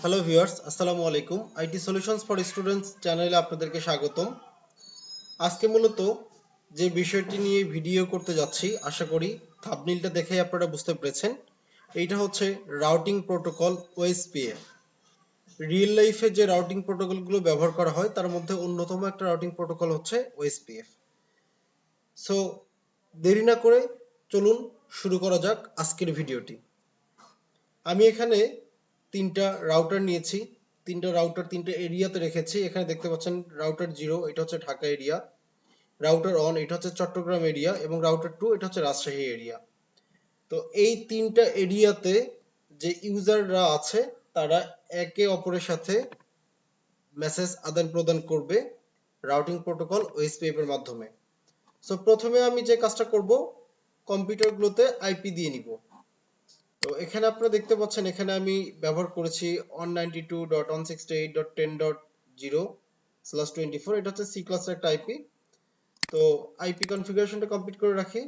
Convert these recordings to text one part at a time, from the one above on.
Hello viewers, আসসালামু আলাইকুম। IT solutions for students চ্যানেলে আপনাদেরকে স্বাগতম। আজকে মূলত যে বিষয়টি নিয়ে ভিডিও করতে যাচ্ছি, আশা করি থাম্বনেইলটা দেখেই আপনারা বুঝতে পেরেছেন। এইটা হচ্ছে রাউটিং প্রোটোকল ওএসপিএফ। রিয়েল লাইফে যে রাউটিং প্রোটোকলগুলো ব্যবহার করা হয় তার মধ্যে অন্যতম একটা রাউটিং প্রোটোকল হচ্ছে ওএসপিএফ। সো দেরি না করে চলুন শুরু করা যাক আজকের ভিডিওটি। আমি এখানে তিনটা রাউটার নিয়েছি। তিনটা রাউটার তিনটা এরিয়াতে রেখেছি। এখানে দেখতে পাচ্ছেন রাউটার 0 এটা হচ্ছে ঢাকা এরিয়া, রাউটার 1 এটা হচ্ছে চট্টগ্রাম এরিয়া এবং রাউটার 2 এটা হচ্ছে রাজশাহী এরিয়া। তো এই তিনটা এরিয়াতে যে ইউজাররা আছে তারা একে অপরের সাথে মেসেজ আদান প্রদান করবে রাউটিং প্রোটোকল ওএসপিএফ এর মাধ্যমে। সো প্রথমে আমি যে কাজটা করব, কম্পিউটারগুলোতে আইপি দিয়ে নিব। তো এখানে আপনারা দেখতে পাচ্ছেন এখানে আমি ব্যবহার করেছি 192.168.10.0/24। এটা হচ্ছে সি ক্লাসের একটা আইপি। তো আইপি কনফিগারেশনটা কমপ্লিট করে রাখি।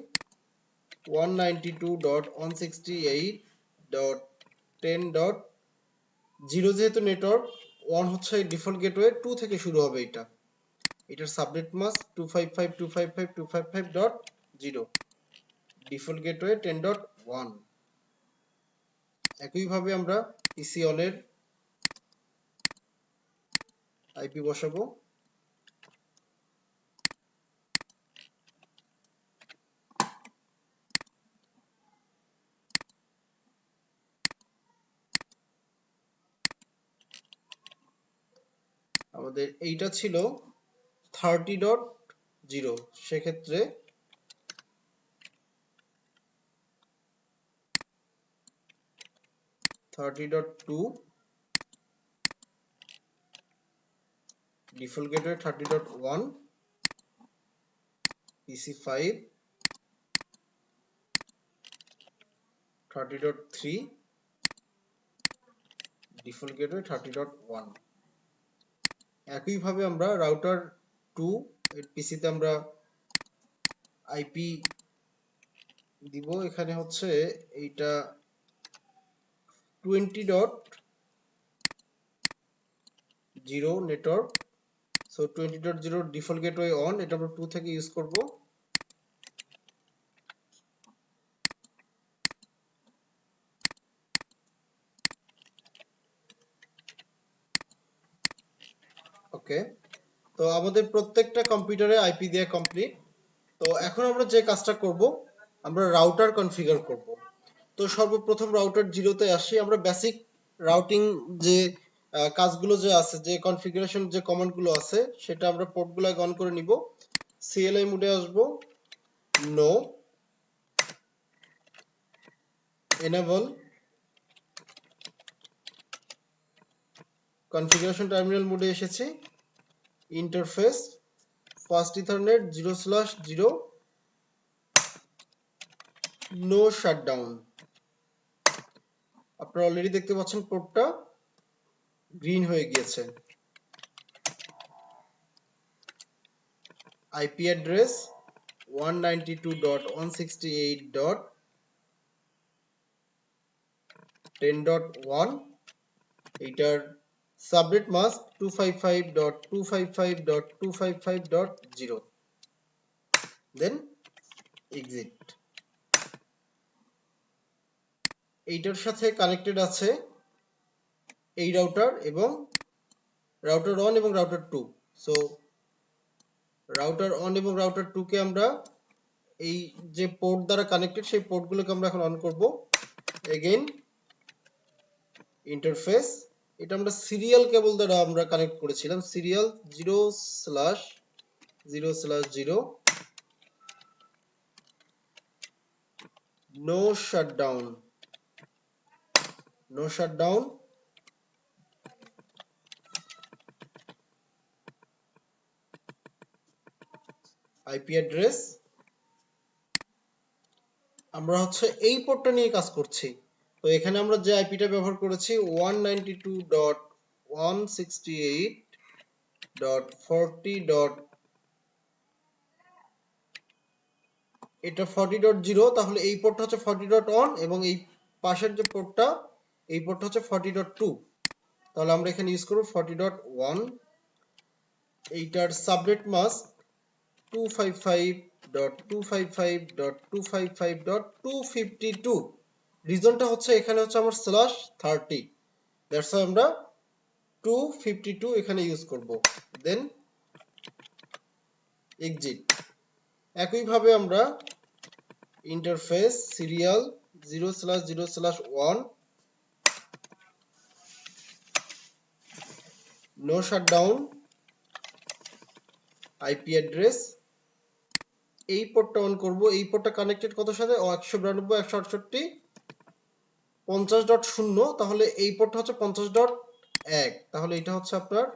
192.168.10.0 যেহেতু নেটওয়ার্ক, 1 হচ্ছে ডিফল্ট গেটওয়ে, 2 থেকে শুরু হবে এটা। এটার সাবনেট মাস্ক 255.255.255.0, ডিফল্ট গেটওয়ে 10.1। একইভাবে আমরা পিসি অন এর আইপি বসাবো। আমাদের এইটা ছিল 30.0, সেক্ষেত্রে 30.2, default gateway 30.1, PC5 30.3, default gateway 30.1। একইভাবে আমরা রাউটার 2 এর পিসিতে আমরা আইপি দিব। এখানে হচ্ছে এইটা 20.0 network. So 20.0 default gateway on, এটা আমরা 2 থেকে ইউজ করব। ওকে, তো আমাদের প্রত্যেকটা কম্পিউটারে আইপি দিয়ে কমপ্লিট। তো এখন আমরা যে কাজটা করব, আমরা রাউটার কনফিগার করব। তো সর্বপ্রথম রাউটার 0 তে আসি। আমরা বেসিক রাউটিং যে কাজগুলো যে আছে, যে কনফিগারেশন যে কমান্ডগুলো আছে, সেটা আমরা পোর্টগুলো অন করে নিব। CLI মোডে আসব, নো, এনেবল, কনফিগারেশন টার্মিনাল মোডে এসেছি, interface fast ethernet 0/0, no shutdown. আপনারা অলরেডি দেখতে পাচ্ছেন পোর্টটা গ্রিন হয়ে গিয়েছে। আইপি অ্যাড্রেস 192.168.10.1, এইটার সাবনেট মাস্ক 255.255.255.0, দেন এক্সিট। এইটার সাথে কানেক্টেড আছে এই রাউটার এবং রাউটার 1 এবং রাউটার 2। সো রাউটার 1 এবং রাউটার 2 কে আমরা এই যে পোর্ট দ্বারা কানেক্টেড, সেই পোর্টগুলোকে আমরা এখন অন করব। এগেইন ইন্টারফেস, এটা আমরা সিরিয়াল কেবল দ্বারা আমরা কানেক্ট করেছিলাম। Serial 0/0/0, no shutdown, no shutdown. IP address, আমরা হচ্ছে এই পোর্টটা নিয়ে কাজ করছি। তো এখানে আমরা যে আইপিটা ব্যবহার করেছি 192.168.40. এটা 40.0, তাহলে এই পোর্টটা হচ্ছে 40.1 এবং এই পাশের যে পোর্টটা, এই পোর্টটা হচ্ছে 40.2। তাহলে আমরা এখানে ইউজ করব 40.1। এইটার সাবনেট মাস্ক 255.255.255.252। রিজনটা হচ্ছে এখানে হচ্ছে আমার /30, দ্যাটস ওয়াই আমরা 252 এখানে ইউজ করব। Then exit. একইভাবে আমরা interface serial 0/0/1 no shutdown IP address, এই পোর্টটা অন করব। এই পোর্টটা কানেক্টেড কত সাথে? 192.168.50.0। তাহলে এই পোর্টটা হচ্ছে 50.1, তাহলে এটা হচ্ছে আপনার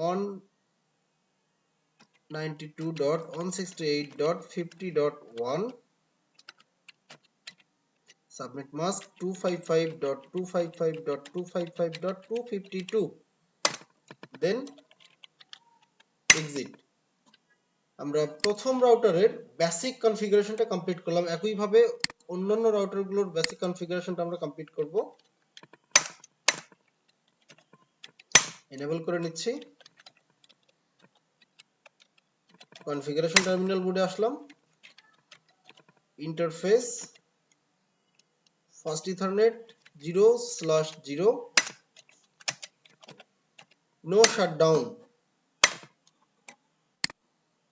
192.168.50.1। Subnet mask 255.255.255.252। দেন এক্সিট। আমরা প্রথম রাউটারের বেসিক কনফিগারেশনটা কমপ্লিট করলাম। একইভাবে অন্যান্য রাউটারগুলোর বেসিক কনফিগারেশনটা আমরা কমপ্লিট করব। এনেবল করে নিচ্ছি। কনফিগারেশন টার্মিনাল মোডে আসলাম। Interface first ethernet 0/0 no shutdown.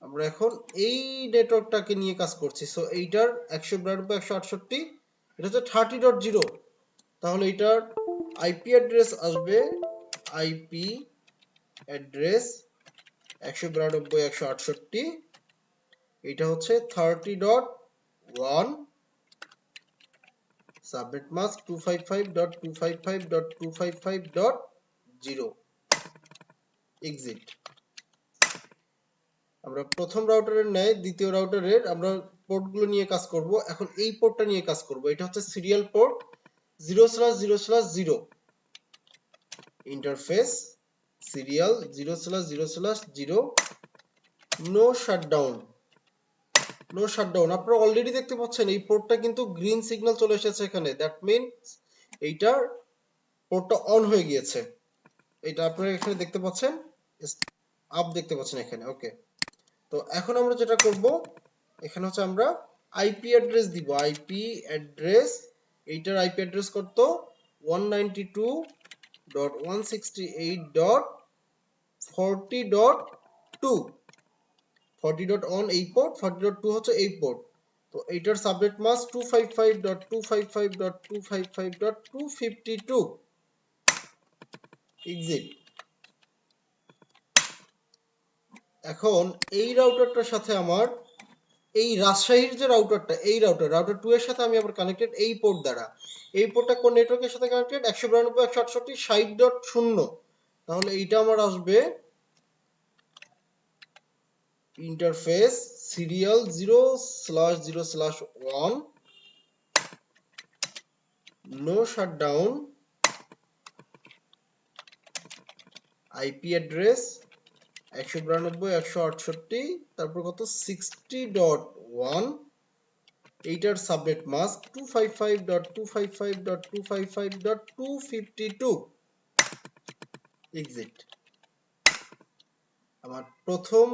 আমরা এখন এই নেটওয়ার্কটাকে নিয়ে কাজ করছি। সো এইটার 192.168 এটা হচ্ছে 30.0। তাহলে এটার আইপি অ্যাড্রেস আসবে আইপি অ্যাড্রেস 192.168, এটা হচ্ছে 30.1, সাবনেট মাস্ক 255.255.255.0। এক্সিট। আমরা প্রথম রাউটারের ন্যায় দ্বিতীয় রাউটারের আমরা পোর্টগুলো নিয়ে কাজ করব। এখন এই পোর্টটা নিয়ে কাজ করব। এটা হচ্ছে serial port 0/0/0। Interface serial 0/0/0 no shutdown. No shutdown. আপনারা অলরেডি দেখতে পাচ্ছেন এই পোর্টটা কিন্তু গ্রিন সিগন্যাল চলে এসেছে এখানে, দ্যাট মিনস এইটার পোর্টটা অন হয়ে গিয়েছে। এটা আপনারা এখানে দেখতে পাচ্ছেন, আপ দেখতে পাচ্ছেন এখানে। ওকে, তো এখন আমরা যেটা করব, এখানে হচ্ছে আমরা আইপি অ্যাড্রেস দিব। আইপি অ্যাড্রেস, এইটার আইপি অ্যাড্রেস কত? 192.168.40.2। 40.1 এই পোর্ট, 40.2 হচ্ছে এই পোর্ট। তো এইটার সাবনেট মাস্ক 255.255.255.252। এক্সিট। এখন এই রাউটারটার সাথে আমার এই রাজশাহীর যে রাউটারটা, এই রাউটার 2 এর সাথে আমি আবার কানেক্টেড এই পোর্ট দ্বারা। এই পোর্টটা কোন নেটওয়ার্কের সাথে কানেক্টেড? 192.168.60.0। তাহলে এইটা আমার আসবে interface serial 0/0/1 no shutdown IP address 192.168, তারপর কত 60.1, এইটার সাবনেট মাস্ক 255.255.255.252। এক্সিট। আমার প্রথম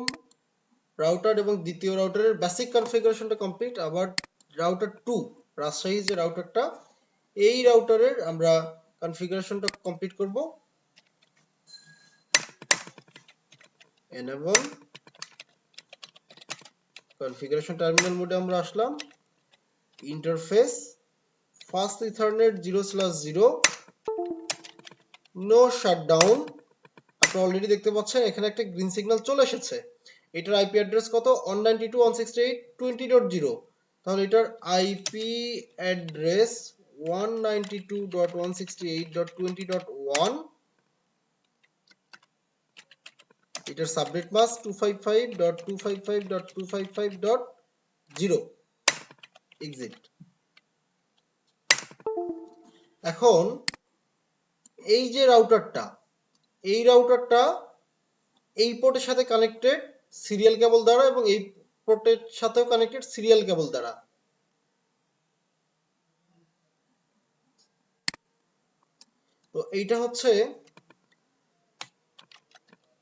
রাউটার এবং দ্বিতীয় রাউটারের বেসিক কনফিগারেশনটা কমপ্লিট। আবার রাউটার 2 রাজশাহী যে রাউটারটা, এই রাউটারের আমরা কনফিগারেশনটা কমপ্লিট করব। এনেবল কনফিগারেশন টার্মিনাল মোডে আমরা আসলাম। Interface fast ethernet 0/0 no shutdown. আপনারা অলরেডি দেখতে পাচ্ছেন এখানে একটা গ্রিন সিগন্যাল চলে এসেছে। এটার আইপি অ্যাড্রেস কত? 192.168.20.0। তাহলে এটার আইপি অ্যাড্রেস 192.168.20.1, এটার সাবনেট মাস্ক 255.255.255.0। এক্সিট। এখন এই যে রাউটারটা, এই রাউটারটা এই পোর্টের সাথে কানেক্টেড সিরিয়াল কেবল দ্বারা এবং এই পোর্টের সাথেও কানেক্টেড সিরিয়াল কেবল দ্বারা। তো এইটা হচ্ছে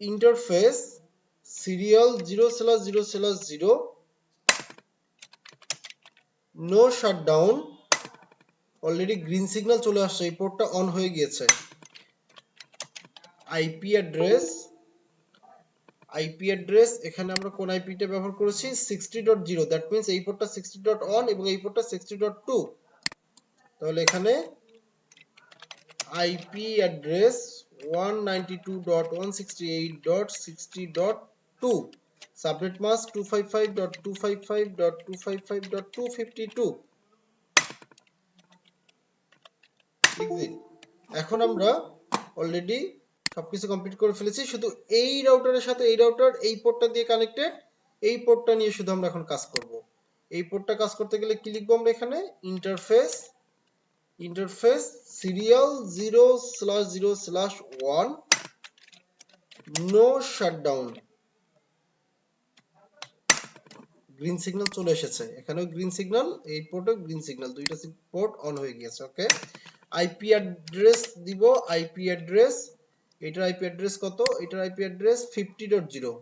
interface serial 0/0/0 no shutdown. Already green signal চলে আসছে, এই পোর্টটা অন হয়ে গিয়েছে। আইপি অ্যাড্রেস এখানে আমরা কোন আইপিটা ব্যবহার করেছি 60.0, দ্যাট মিন্স এই পোর্টটা 60.1 এবং এই পোর্টটা 60.2। তাহলে এখানে আইপি অ্যাড্রেস 192.168.60.2, সাবনেট মাস্ক 255.255.255.252। এখন আমরা অলরেডি সবকিছু কমপ্লিট করে ফেলেছি, শুধু এই রাউটারের সাথে এই রাউটার এই পোর্টটা দিয়ে কানেক্টেড, এই পোর্টটা নিয়ে শুধু আমরা এখন কাজ করব। এই পোর্টটা কাজ করতে গেলে কি লিখবো আমরা এখানে, interface serial 0/0/1 no shutdown. Green signal চলে এসেছে, এখানেও গ্রিন সিগন্যাল, এই পোর্টেও গ্রিন সিগন্যাল, দুইটা পোর্ট অন হয়ে গিয়েছে। ওকে, আইপি অ্যাড্রেস দিব, আইপি অ্যাড্রেস, এটার আইপি অ্যাড্রেস কত, এটার আইপি অ্যাড্রেস 50.0,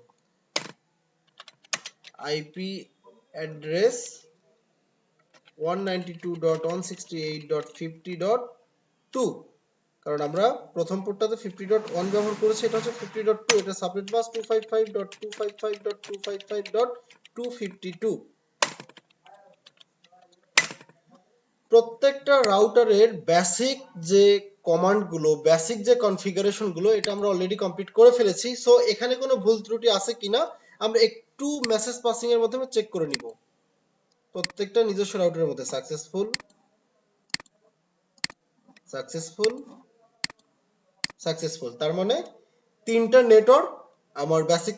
আইপি অ্যাড্রেস 192.168.50.2, কারণ আমরা প্রথম পোর্টটাতে 50.1 ব্যবহার করেছি, এটা হচ্ছে 50.2, এটা সাবনেট মাস্ক 255.255.255.252। প্রত্যেকটা রাউটারের বেসিক যে কমান্ডগুলো, বেসিক যে কনফিগারেশনগুলো, এটা আমরা অলরেডি কমপ্লিট করে ফেলেছি। সো এখানে কোনো ভুল ত্রুটি আছে কিনা আমরা একটু মেসেজ পাসিং এর মাধ্যমে চেক করে নিব। প্রত্যেকটা নিজস্ব রাউটারের মধ্যে সাকসেসফুল, তার মানে তিনটা নেটওয়ার্ক আমার বেসিক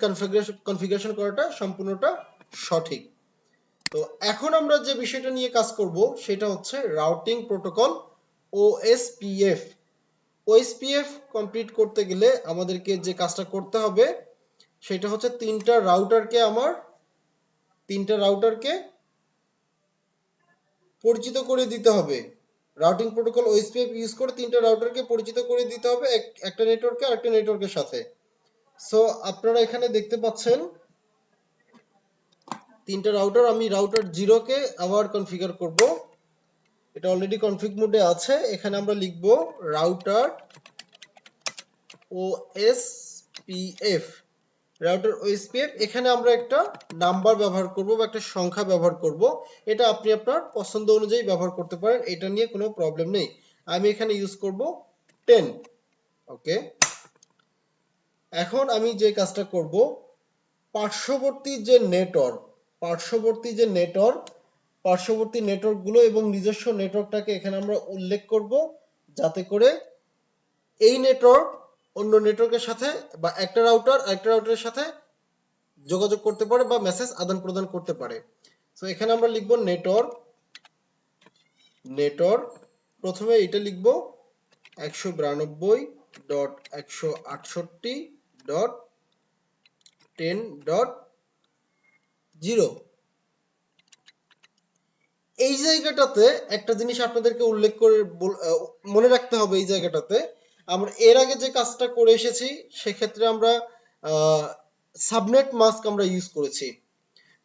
কনফিগারেশন করাটা সম্পূর্ণটা সঠিক। তো এখন আমরা যে বিষয়টা নিয়ে কাজ করব সেটা হচ্ছে routing protocol OSPF. OSPF complete করতে গেলে আমাদেরকে যে কাজটা করতে হবে সেটা হচ্ছে তিনটা রাউটারকে পরিচিত করে দিতে হবে। রাউটিং প্রোটোকল ওএসপিএফ ইউজ করে তিনটা রাউটারকে পরিচিত করে দিতে হবে একটা নেটওয়ার্কে আরেকটা নেটওয়ার্কের সাথে। সো আপনারা এখানে দেখতে পাচ্ছেন তিনটা রাউটার, আমি রাউটার 0 কে আবার কনফিগার করব, এটা অলরেডি কনফিগ মোডে আছে। এখানে আমরা লিখব রাউটার ওএসপিএফ, রাউটার ওএসপিএফ। এখানে আমরা একটা নাম্বার ব্যবহার করব বা একটা সংখ্যা ব্যবহার করব, এটা আপনি আপনার পছন্দ অনুযায়ী ব্যবহার করতে পারেন, এটা নিয়ে কোনো প্রবলেম নেই। আমি এখানে ইউজ করব 10। ওকে, এখন আমি যে কাজটা করব, পার্শ্ববর্তী নেটওয়ার্কগুলো এবং নিজস্ব নেটওয়ার্কটাকে এখানে আমরা উল্লেখ করব, যাতে করে এই নেটওয়ার্ক অন্য নেটওয়ার্কের সাথে বা একটা রাউটার আরেকটা রাউটারের সাথে যোগাযোগ করতে পারে বা মেসেজ আদান প্রদান করতে পারে। সো এখানে আমরা লিখব নেটওয়ার্ক, প্রথমে এটা লিখব 192.168.10.0। এই জায়গাটাতে একটা জিনিস আপনাদেরকে উল্লেখ করে মনে রাখতে হবে, এই জায়গাটাতে আমরা এর আগে যে কাজটা করে এসেছি সেক্ষেত্রে আমরা সাবনেট মাস্ক আমরা ইউজ করেছি।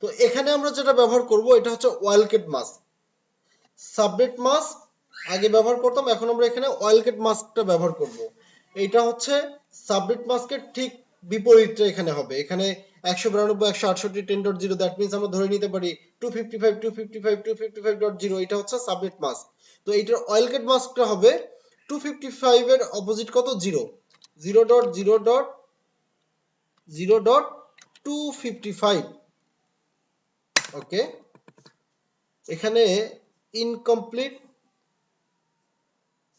তো এখানে আমরা যেটা ব্যবহার করব এটা হচ্ছে ওয়াইল্ডকার্ড মাস্ক। সাবনেট মাস্ক আগে ব্যবহার করতাম, এখন আমরা এখানে ওয়াইল্ডকার্ড মাস্কটা ব্যবহার করব। এটা হচ্ছে সাবনেট মাস্কের ঠিক বিপরীতটা এখানে হবে। এখানে 192.168.10.0, দ্যাট মিন্স আমরা ধরে নিতে পারি 255.255.255.0, এটা হচ্ছে সাবনেট মাস্ক। তো এইটার ওয়াইল্ডকার্ড মাস্কটা হবে 255 এর অপোজিট কত, 0.0.0.0.255। ওকে, এখানে ইনকমপ্লিট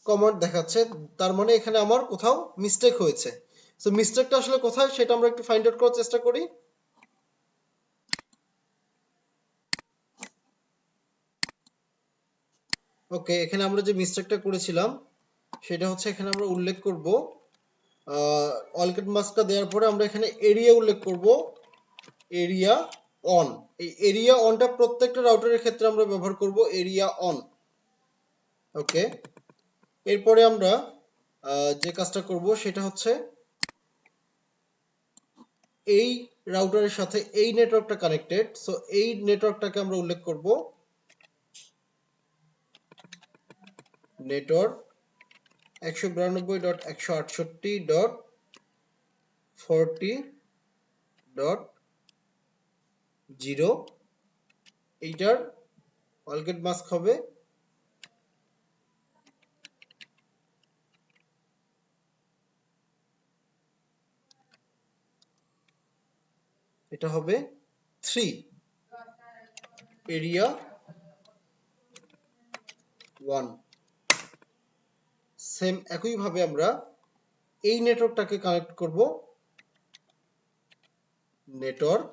কমান্ড দেখাচ্ছে, তার মানে এখানে আমার কোথাও মিস্টেক হয়েছে। সো মিস্টেকটা আসলে কোথায় সেটা আমরা একটু ফাইন্ড আউট করার চেষ্টা করি। ওকে, এখানে আমরা যে মিস্টেকটা করেছিলাম সেটা হচ্ছে এখানে আমরা উল্লেখ করব ওয়াইল্ডকার্ড মাস্কটা দেওয়ার পরে আমরা এখানে এরিয়া উল্লেখ করব, এরিয়া অন। এই এরিয়া অনটা প্রত্যেকটা রাউটারের ক্ষেত্রে আমরা ব্যবহার করব, এরিয়া অন। ওকে, এরপরে আমরা যে কাজটা করব সেটা হচ্ছে এই রাউটারের সাথে এই নেটওয়ার্কটা কানেক্টেড, সো এই নেটওয়ার্কটাকে আমরা উল্লেখ করব নেটওয়ার্ক 192.168.40.0। এইটার ওয়ালগেট মাস্ক হবে এটা হবে 3 এরিয়া 1। সেম একইভাবে আমরা এই নেটওয়ার্কটাকে কানেক্ট করব নেটওয়ার্ক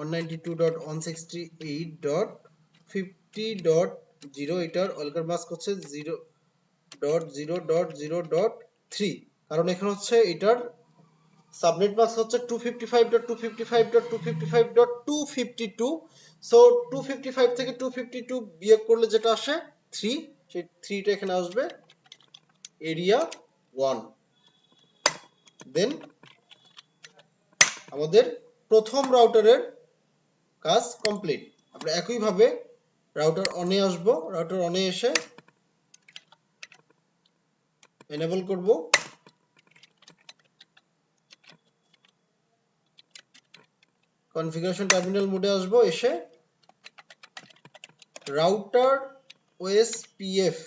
192.168.50.0। এটার ওয়ালগেট মাস্ক হচ্ছে 0.0.0.3, কারণ এখানে হচ্ছে এটার সাবনেট মাস্ক হচ্ছে 255.255.255.252। সো 255 থেকে 252 বিয়োগ করলে যেটা আসে 3, সেই 3টা এখানে আসবে এরিয়া 1। দেন আমাদের প্রথম রাউটারের কাজ কমপ্লিট। আমরা একইভাবে রাউটার অনে আসব, রাউটার অনে এসে এনেবল করব, কনফিগারেশন টার্মিনাল মোডে আসব, এসে রাউটার ওএসপিএফ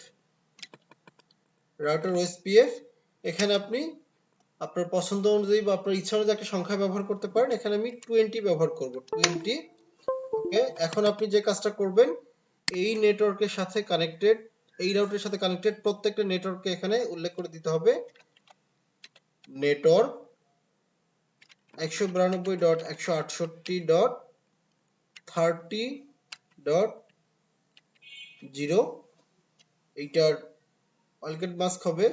এখানে আপনি আপনার পছন্দ অনুযায়ী বা আপনার ইচ্ছা অনুযায়ী একটা সংখ্যা ব্যবহার করতে পারেন। এখানে আমি 20 ব্যবহার করব, 20। ওকে, এখন আপনি যে কাজটা করবেন, এই নেটওয়ার্কের সাথে কানেক্টেড, এই রাউটারের সাথে কানেক্টেড প্রত্যেকটা নেটওয়ার্ককে এখানে উল্লেখ করে দিতে হবে নেটওয়ার্ক 192.168.30.0। এইটার ওয়ালগেট মাস্ক হবে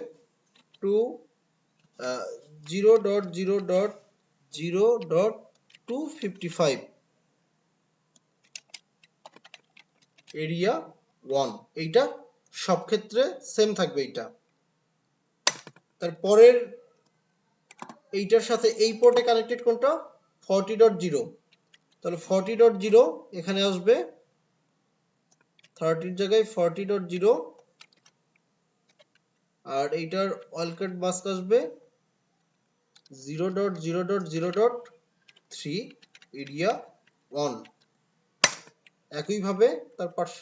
0.0.0.255 এরিয়া 1। এইটা সব ক্ষেত্রে সেম থাকবে। এইটা তারপরের এইটার সাথে এই পোর্টে কানেক্টেড কোনটা 40.0, তাহলে 40.0 এখানে আসবে 30 এর জায়গায় 40.0, আর এইটার ওয়ালগেট মাস্ক আসবে 0.0.0.3 এরিয়া 1। একইভাবে তার পাশ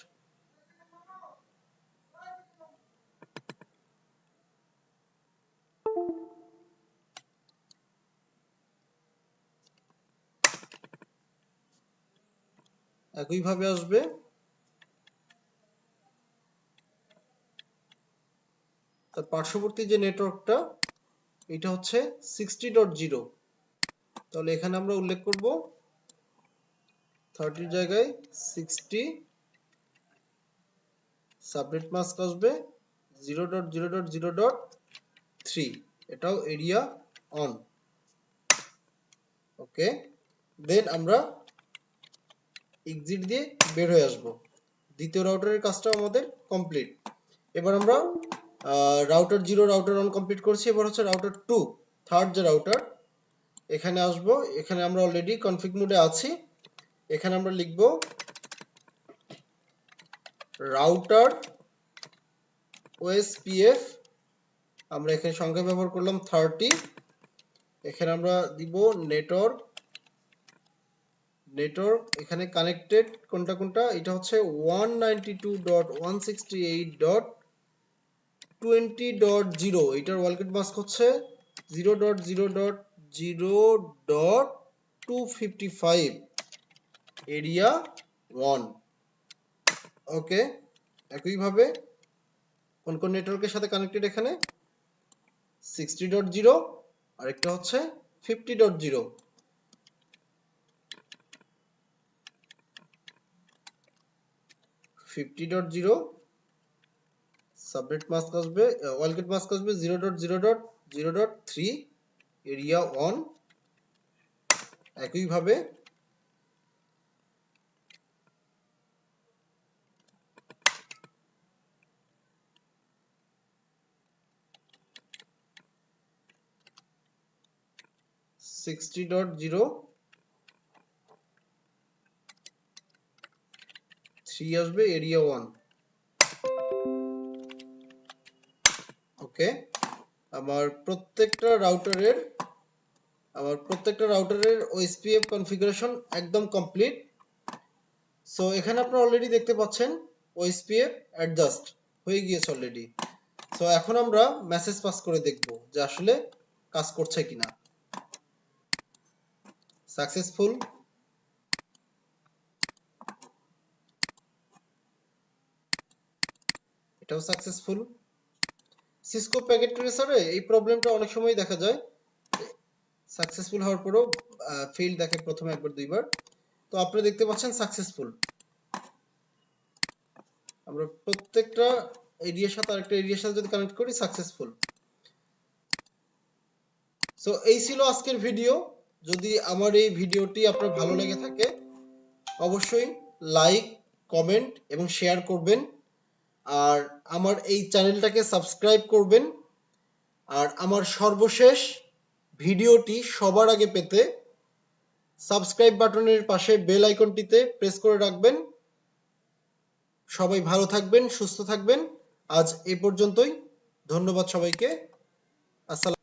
একইভাবে আসবে তার পার্শ্ববর্তী যে নেটওয়ার্কটা, এটা হচ্ছে 60.0। তাহলে এখানে আমরা উল্লেখ করব 30 এর জায়গায় 60, সাবনেট মাস্ক আসবে 0.0.0.3, এটাও এরিয়া 1। ওকে, দেন আমরা এক্সিট দিয়ে বের হয়ে আসব। দ্বিতীয় রাউটারের কাজটা আমাদের কমপ্লিট। এবার আমরা রাউটার 0 রাউটার 1 কমপ্লিট করছি। এবার হচ্ছে রাউটার 2, থার্ড যে রাউটার, এখানে আসব। এখানে আমরা অলরেডি কনফিগ মোডে আছি। এখানে আমরা লিখব রাউটার ওএসপিএফ, আমরা এখানে সংখ্যা ব্যবহার করলাম 30। এখানে আমরা দিব নেটওয়ার্ক এখানে কানেক্টেড কোনটা কোনটা, এটা হচ্ছে 192.168.20.0। এটার ওয়ালগেট মাস্ক হচ্ছে 0.0.0.255 এরিয়া 1। ওকে, একইভাবে কোন কোন নেটওয়ার্কের সাথে কানেক্টেড, এখানে 60.0, আরেকটা হচ্ছে 50.0। 50.0 সাবনেট মাস্ক আসবে, ওয়ালগেট মাস্ক আসবে 0.0.0.3 এরিয়া 1। একইভাবে 60.0.3 আসবে এরিয়া 1 ওকে আমার প্রত্যেকটা রাউটারের ওএসপিএফ কনফিগারেশন একদম কমপ্লিট সো এখানে আপনারা অলরেডি দেখতে পাচ্ছেন ওএসপিএফ অ্যাডজাস্ট হয়ে গিয়েছে অলরেডি সো এখন আমরা মেসেজ পাস করে দেখব যে আসলে কাজ করছে কিনা সাকসেসফুল এটাও সাকসেসফুল সিসকো প্যাকেট ট্রেসারে এই প্রবলেমটা অনেক সময় দেখা যায় সাকসেসফুল হওয়ার পরেও ফেল দেখে প্রথমে একবার দুইবার তো আপনারা দেখতে পাচ্ছেন সাকসেসফুল আমরা প্রত্যেকটা এরিয়ার সাথে আরেকটা এরিয়ার সাথে যদি কানেক্ট করি সাকসেসফুল সো এই ছিল আজকের ভিডিও যদি আমার এই ভিডিওটি আপনার ভালো লেগে থাকে অবশ্যই লাইক কমেন্ট এবং শেয়ার করবেন আর আমার এই চ্যানেলটাকে সাবস্ক্রাইব করবেন আর আমার সর্বশেষ ভিডিওটি সবার আগে পেতে সাবস্ক্রাইব বাটনের পাশে বেল আইকনটিতে প্রেস করে রাখবেন সবাই ভালো থাকবেন সুস্থ থাকবেন আজ এই পর্যন্তই ধন্যবাদ সবাইকে আসসালাম